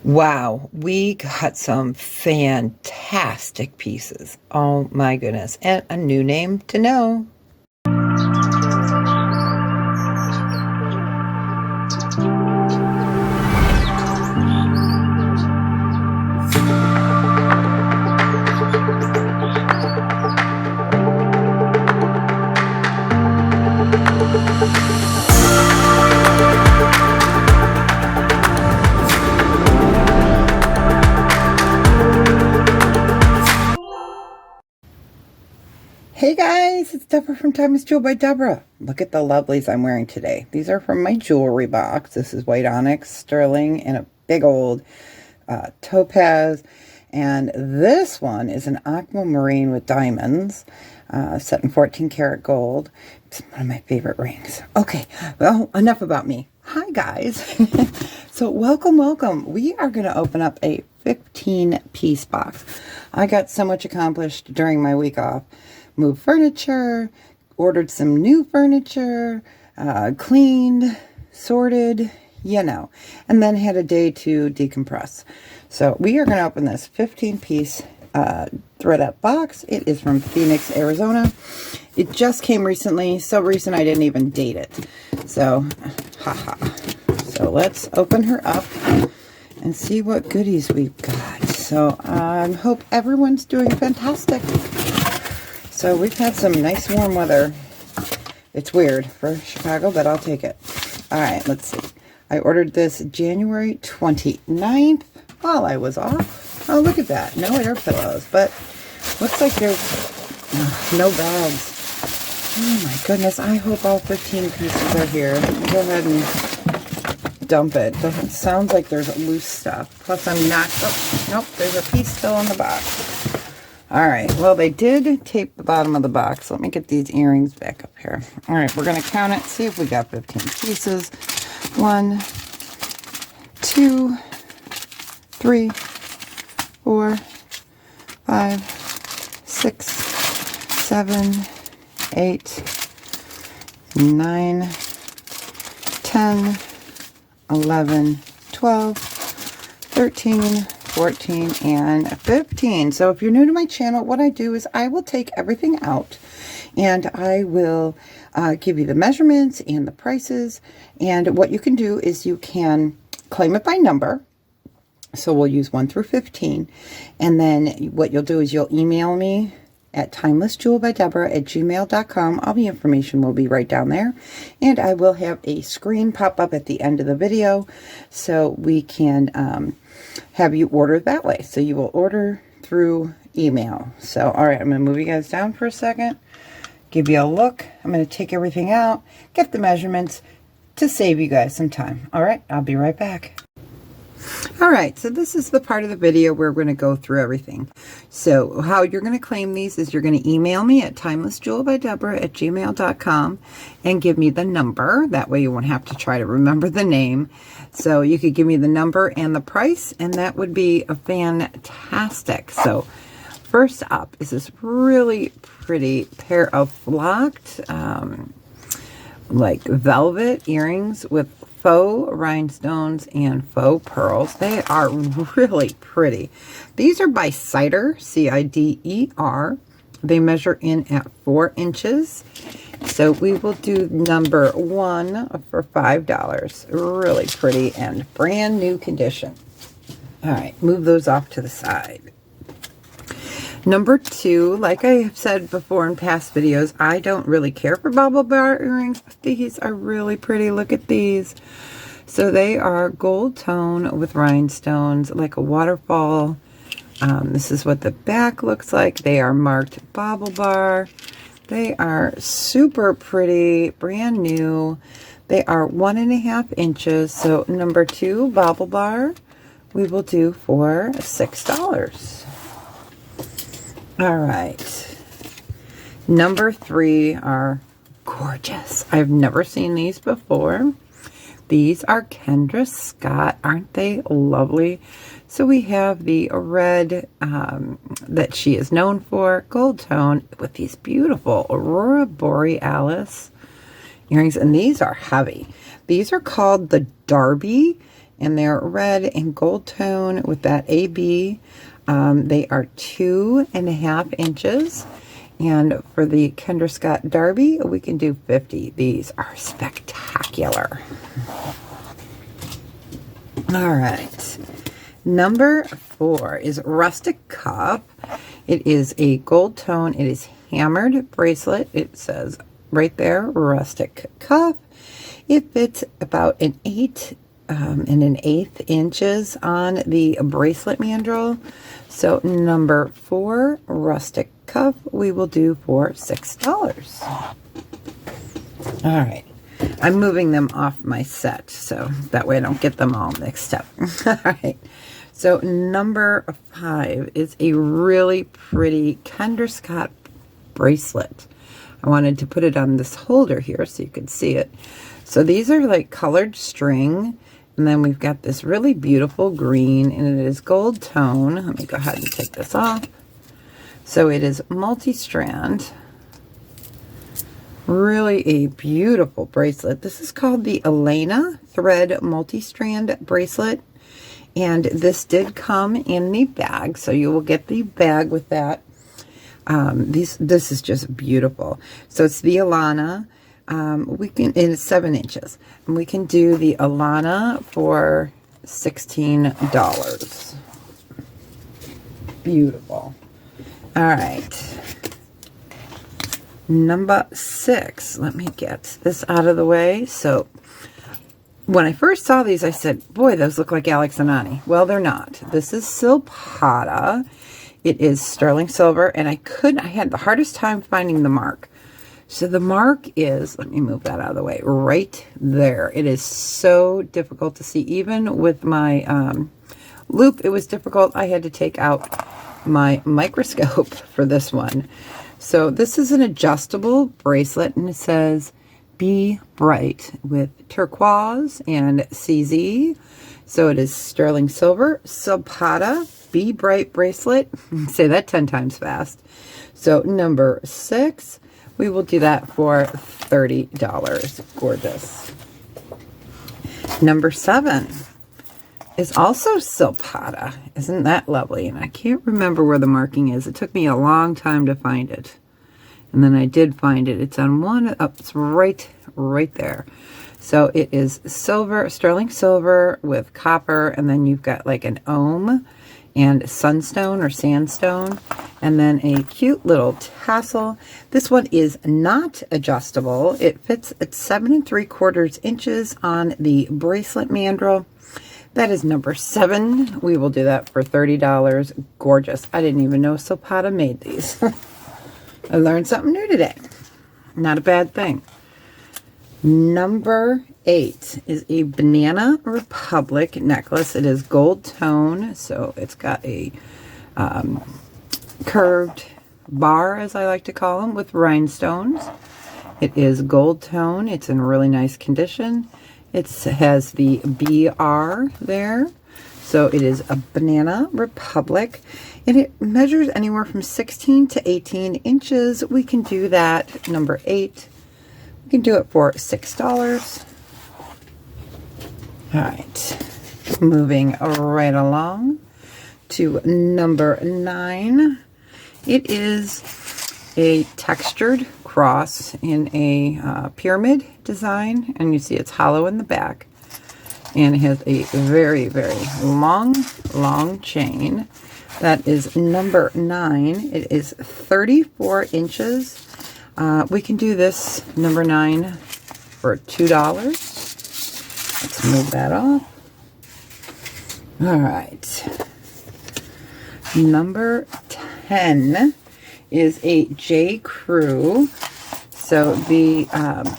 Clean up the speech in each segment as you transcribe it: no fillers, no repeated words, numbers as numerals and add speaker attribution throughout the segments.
Speaker 1: Wow, we got some fantastic pieces. Oh my goodness. And a new name to know. Hey guys, it's Deborah from Time is Jewel by Deborah. Look at the lovelies I'm wearing today. These are from my jewelry box. This is white onyx, sterling, and a big old topaz. And this one is an aquamarine with diamonds, set in 14 karat gold. It's one of my favorite rings. Okay, well, enough about me. Hi guys. So welcome. We are going to open up a 15-piece box. I got so much accomplished during my week off. Moved furniture, ordered some new furniture, cleaned, sorted, and then had a day to decompress. So we are going to open this 15-piece ThredUP box. It is from Phoenix, Arizona. It just came recently, so recent I didn't even date it. So, So let's open her up and see what goodies we've got. So I hope everyone's doing fantastic. So we've had some nice warm weather. It's weird for Chicago, but I'll take it. All right, let's see. I ordered this January 29th while I was off. Oh, look at that. No air pillows, but looks like there's no bags. Oh my goodness. I hope all 15 pieces are here. Go ahead and dump it. It sounds like there's loose stuff. Plus I'm not, nope, there's a piece still in the box. All right, well, they did tape the bottom of the box. Let me get these earrings back up here. All right, we're going to count it, see if we got 15 pieces. 1, 2, 3, 4, 5, 6, 7, 8, 9, 10, 11, 12, 13, 14, and 15. So if you're new to my channel, what I do is I will take everything out and I will give you the measurements and the prices. And what you can do is you can claim it by number. So we'll use 1 through 15. And then what you'll do is you'll email me at timelessjewelbydeborah@gmail.com. All the information will be right down there. And I will have a screen pop up at the end of the video so we can have you order that way. So you will order through email. So, all right, I'm going to move you guys down for a second, give you a look. I'm going to take everything out, get the measurements to save you guys some time. All right, I'll be right back. All right, so this is the part of the video where we're going to go through everything. So how you're going to claim these is you're going to email me at timelessjewelbydeborah@gmail.com and give me the number. That way you won't have to try to remember the name. So you could give me the number and the price, and that would be a fantastic. So first up is this really pretty pair of flocked like velvet earrings with faux rhinestones and faux pearls. They are really pretty. These are by Cider, C-I-D-E-R. They measure in at 4 inches. So we will do number 1 for $5. Really pretty and brand new condition. All right, move those off to the side. Number 2, like I have said before in past videos, I don't really care for bubble bar earrings, but these are really pretty. Look at these. So they are gold tone with rhinestones, like a waterfall. This is what the back looks like. They are marked bobble bar. They are super pretty, brand new. They are 1.5 inches. So number 2, bobble bar, we will do for $6. All right. Number 3 are gorgeous. I've never seen these before. These are Kendra Scott. Aren't they lovely? So we have the red that she is known for, gold tone, with these beautiful Aurora Borealis earrings. And these are heavy. These are called the Darby, and they're red and gold tone with that AB. They are 2.5 inches. And for the Kendra Scott Darby, we can do 50. These are spectacular. All right. Number 4 is Rustic Cup. It is a gold tone. It is hammered bracelet. It says right there, Rustic Cup. It fits about an 8 and an 1/8 inches on the bracelet mandrel. So number 4, Rustic Cup, we will do for $6. All right. I'm moving them off my set, so that way I don't get them all mixed up. All right. So number 5 is a really pretty Kendra Scott bracelet. I wanted to put it on this holder here so you could see it. So these are like colored string, and then we've got this really beautiful green, and it is gold tone. Let me go ahead and take this off. So it is multi-strand. Really a beautiful bracelet. This is called the Elena Thread Multi-Strand Bracelet. And this did come in the bag, so you will get the bag with that. This is just beautiful. So it's the Alana. And it's 7 inches. And we can do the Alana for $16. Beautiful. All right. Number 6. Let me get this out of the way. So when I first saw these, I said, boy, those look like Alex and Ani. Well, they're not. This is Silpada. It is sterling silver, and I had the hardest time finding the mark. So the mark is, let me move that out of the way, right there. It is so difficult to see. Even with my loop, it was difficult. I had to take out my microscope for this one. So this is an adjustable bracelet, and it says Be Bright with turquoise and CZ. So it is sterling silver, Silpada, Be Bright bracelet. Say that 10 times fast. So number 6, we will do that for $30. Gorgeous. Number 7 is also Silpada. Isn't that lovely? And I can't remember where the marking is. It took me a long time to find it. And then I did find it. It's on one, it's right there. So it is silver, sterling silver with copper, and then you've got like an ohm and sunstone or sandstone, and then a cute little tassel. This one is not adjustable. It fits at 7 3/4 inches on the bracelet mandrel. That is number 7. We will do that for $30. Gorgeous. I didn't even know Silpada made these. I learned something new today. Not a bad thing. Number 8 is a Banana Republic necklace. It is gold tone, so it's got a curved bar, as I like to call them, with rhinestones. It is gold tone. It's in really nice condition. It has the BR there. So it is a Banana Republic, and it measures anywhere from 16 to 18 inches. We can do that. Number 8. We can do it for $6. All right. Moving right along to number 9. It is a textured cross in a pyramid design, and you see it's hollow in the back, and it has a very, very long chain. That is number 9. It is 34 inches. We can do this number 9 for $2. Let's move that off. All right. Number 10 is a J. Crew. So the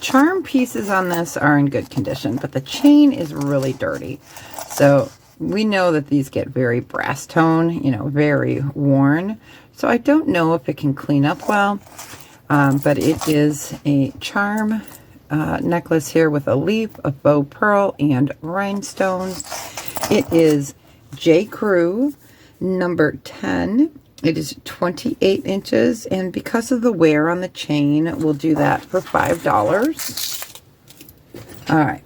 Speaker 1: charm pieces on this are in good condition, but the chain is really dirty. So we know that these get very brass tone, you know, very worn. So I don't know if it can clean up well, but it is a charm necklace here with a leaf, a faux pearl, and rhinestones. It is J. Crew number 10. It is 28 inches, and because of the wear on the chain, we'll do that for $5. All right.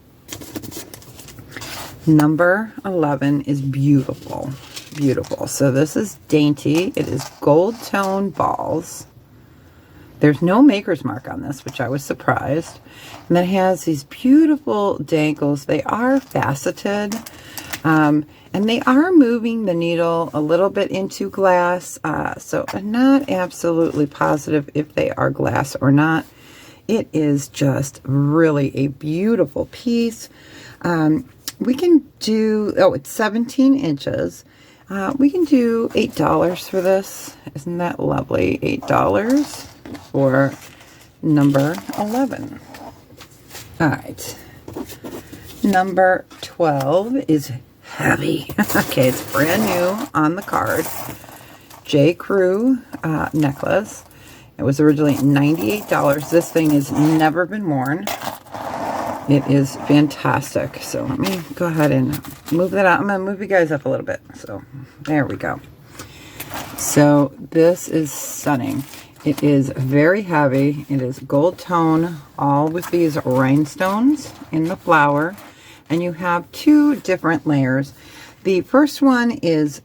Speaker 1: Number 11 is beautiful. Beautiful. So this is dainty. It is gold tone balls. There's no maker's mark on this, which I was surprised. And then it has these beautiful dangles. They are faceted. And they are moving the needle a little bit into glass. So I'm not absolutely positive if they are glass or not. It is just really a beautiful piece. We can do, oh, it's 17 inches. We can do $8 for this. Isn't that lovely? $8 for number 11. All right. Number 12 is heavy. Okay, it's brand new on the card. J. Crew necklace. It was originally $98. This thing has never been worn. It is fantastic. So let me go ahead and move that out. I'm going to move you guys up a little bit. So there we go. So this is stunning. It is very heavy. It is gold tone, all with these rhinestones in the flower. And you have two different layers. The first one is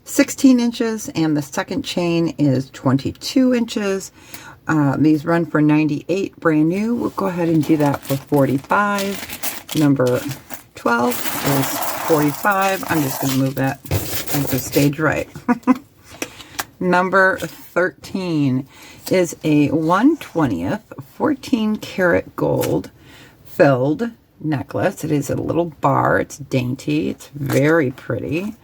Speaker 1: 16 inches and the second chain is 22 inches. These run for $98, brand new. We'll go ahead and do that for $45. Number 12 is $45. I'm just going to move that into stage right. Number 13 is a 1/20th 14 karat gold filled necklace. It is a little bar. It's dainty. It's very pretty.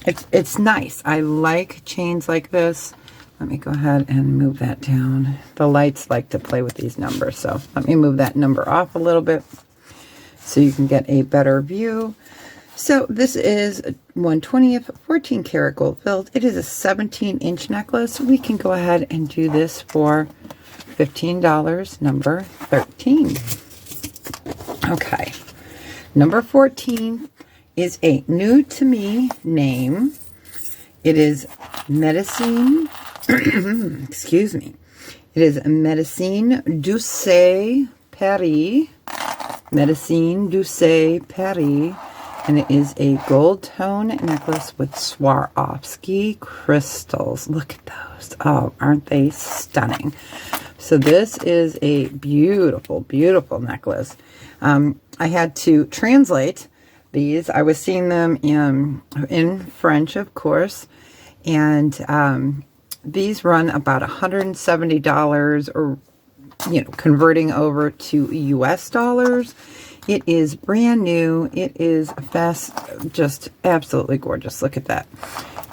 Speaker 1: It's nice. I like chains like this. Let me go ahead and move that down. The lights like to play with these numbers, so let me move that number off a little bit so you can get a better view. So this is 1/20th 14 karat gold filled. It is a 17-inch necklace. We can go ahead and do this for $15, number 13. Okay, number 14 is a new to me name. It is Medicine, excuse me. It is Medicine Douce Paris. Medicine Douce Paris. And it is a gold tone necklace with Swarovski crystals. Look at those. Oh, aren't they stunning? So this is a beautiful, beautiful necklace. I had to translate these. I was seeing them in French, of course, and these run about $170, or converting over to US dollars. It is brand new. It is fast, just absolutely gorgeous. Look at that.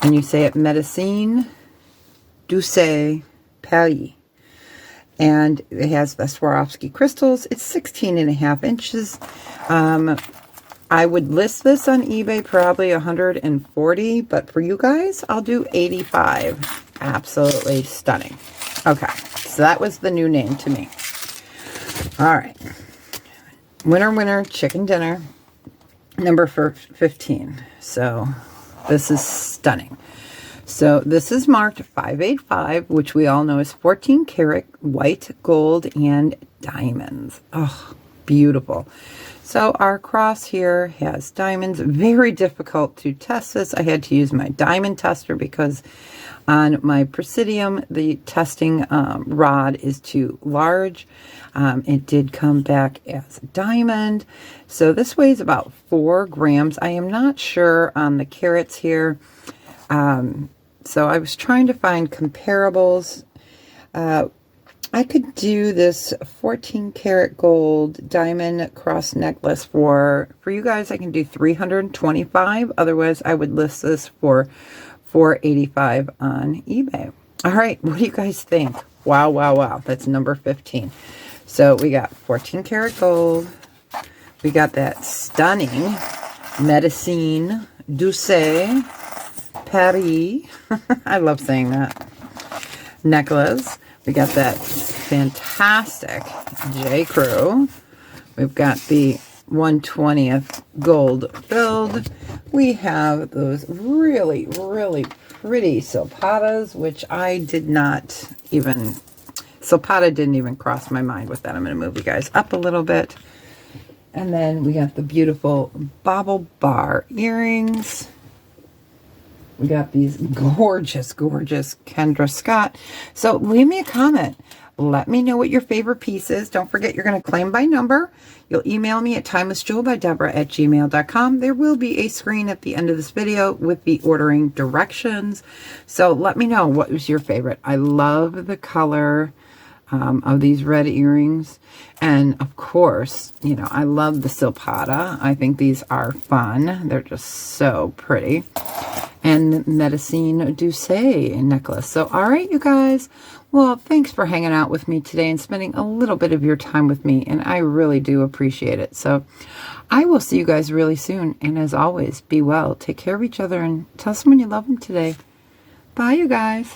Speaker 1: And you say it Medicine Douce Paris. And it has the Swarovski crystals. It's 16.5 inches. I would list this on eBay probably $140, but for you guys, I'll do $85. Absolutely stunning. Okay, so that was the new name to me. All right. Winner, winner, chicken dinner. Number 15. So this is stunning. So this is marked 585, which we all know is 14 karat white gold and diamonds. Oh, beautiful. So our cross here has diamonds. Very difficult to test this. I had to use my diamond tester because on my Presidium, the testing rod is too large. It did come back as diamond. So this weighs about 4 grams. I am not sure on the carats here. So I was trying to find comparables. I could do this 14 karat gold diamond cross necklace for you guys. I can do $325. Otherwise, I would list this for $485 on eBay. All right, what do you guys think? Wow, wow, wow. That's number 15. So we got 14 karat gold. We got that stunning Medicine Douce Paris. I love saying that. Necklace. We got that fantastic J. Crew. We've got the 1/20th gold filled. We have those really, really pretty Silpadas, which I did not even, Silpada didn't even cross my mind with that. I'm going to move you guys up a little bit. And then we got the beautiful bauble bar earrings. We got these gorgeous, gorgeous Kendra Scott. So leave me a comment. Let me know what your favorite piece is. Don't forget, you're going to claim by number. You'll email me at timelessjewelbydeborah@gmail.com. There will be a screen at the end of this video with the ordering directions. So let me know what was your favorite. I love the color of these red earrings. And of course, you know, I love the Silpada. I think these are fun. They're just so pretty. And Medicine Douce necklace. So, all right, you guys. Well, thanks for hanging out with me today and spending a little bit of your time with me. And I really do appreciate it. So I will see you guys really soon. And as always, be well. Take care of each other and tell someone you love them today. Bye, you guys.